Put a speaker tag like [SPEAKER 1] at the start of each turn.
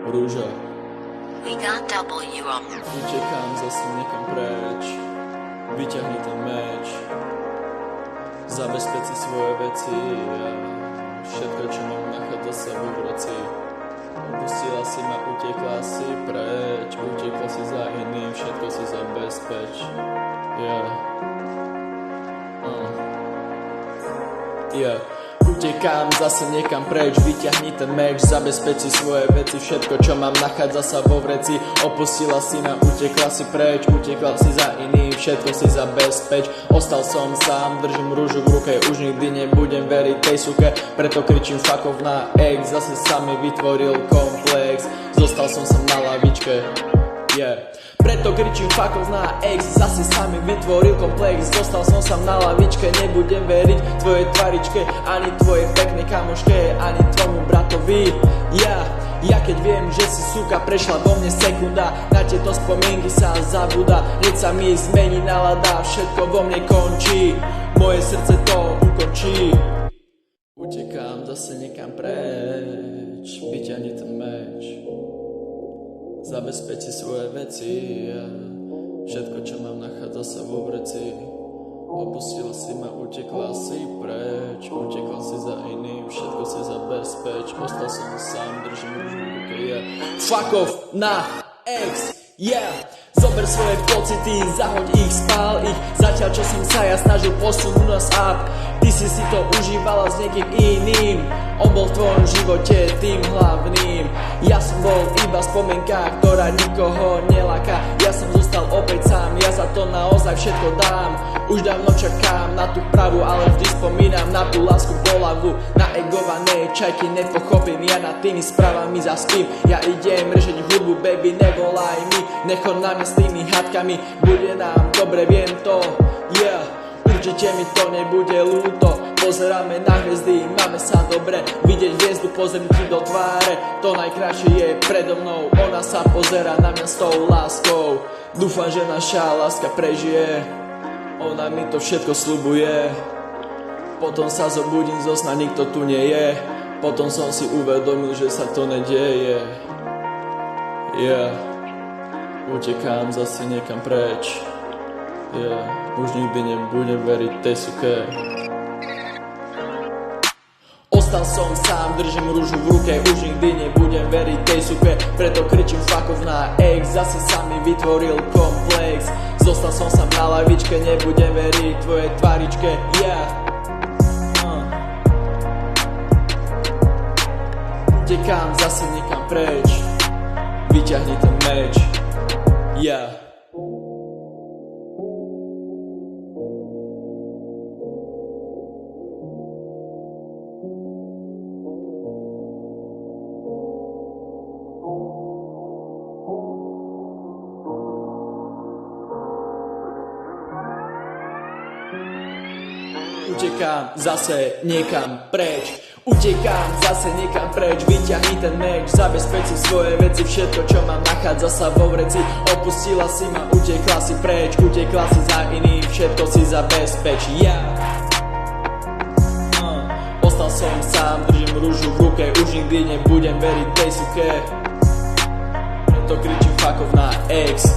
[SPEAKER 1] Rúža.
[SPEAKER 2] We got W on.
[SPEAKER 1] Utekám zase niekam preč. Vyťahni ten meč. Zabezpečí svoje veci a všetko, čo mám, nachádza sa vo vroci. Opustila si ma, utekla si preč. Utekla si za iným, všetko si zabezpeč. Utekám zase niekam preč, vyťahni ten meč, zabezpečí svoje veci, všetko čo mám nachádza sa vo vreci. Opustila si ma, utekla si preč, utekla si za iným, všetko si zabezpeč. Ostal som sám, držím rúžu v ruke, už nikdy nebudem veriť tej suke, preto kričím fuck off na ex, zase sa mi vytvoril komplex, zostal som sa na lavičke. Preto kričím fuck off na ex, zase sa mi vytvoril komplex, zostal som sa na lavičke, nebudem veriť tvojej tvaričke, ani tvojej peknej kamoške, ani tvojmu bratovi. Ja keď viem, že si suka, prešla vo mne sekunda, na tieto spomienky sa zabúda, hneď sa mi zmení nálada, všetko vo mne končí, moje srdce to ukončí. Utekám zase niekam preč, vyťahni ten meč, zabezpečí svoje veci a všetko, čo mám, nachádza sa vo vreci. Opustila si ma, utekla si preč, utekla si za iným, všetko si zabezpeč. Ostal som sám, držím rúžu v ruke, Fuck off na ex, Zober svoje pocity, zahoď ich, spál ich, zatiaľ čo som sa ja snažil posunúť nás up. Ty si to užívala s niekým iným, on bol v tvojom živote tým hlavným. Ja som bol iba spomienka, ktorá nikoho neláka. Ja som zostal opäť sám, ja za to naozaj všetko dám. Už dávno čakám na tú pravú, ale vždy spomínam na tú lásku bolavú. Na egované čajky nepochopím, ja nad tými správami zaspím. Ja idem režiť hudbu, baby, nevolaj mi, nechoď na mňa s tými hádkami, bude nám dobre, viem to, určite mi to nebude ľúto. Pozeráme na hviezdy, máme sa dobre, vidieť hviezdu, pozrieť ti do tváre, to najkrajšie je predo mnou, ona sa pozerá na mňa s tou láskou. Dúfam, že naša láska prežije, ona mi to všetko sľubuje. Potom sa zobudím zo sna, nikto tu nie je, potom som si uvedomil, že sa to nedieje. Utekám zase niekam preč, už nikdy nebudem veriť tej suke. Ostal som sám, držím rúžu v ruke, už nikdy nebudem veriť tej suke, preto kričím fuck off na ex, zase sa mi vytvoril komplex. Zostal som sám na lavičke, nebudem veriť tvojej tvaričke, Utekám zase niekam preč, vyťahni ten meč, Utekám zase niekam preč, utekám zase niekam preč, vyťahni ten meč, zabezpečí svoje veci, všetko čo mám, nachádza sa vo vreci. Opustila si ma, utekla si preč, utekla si za iným, všetko si zabezpeč. Ostal som sám, držím rúžu v ruke, už nikdy nebudem veriť tej suke, preto kričím fuck off na ex,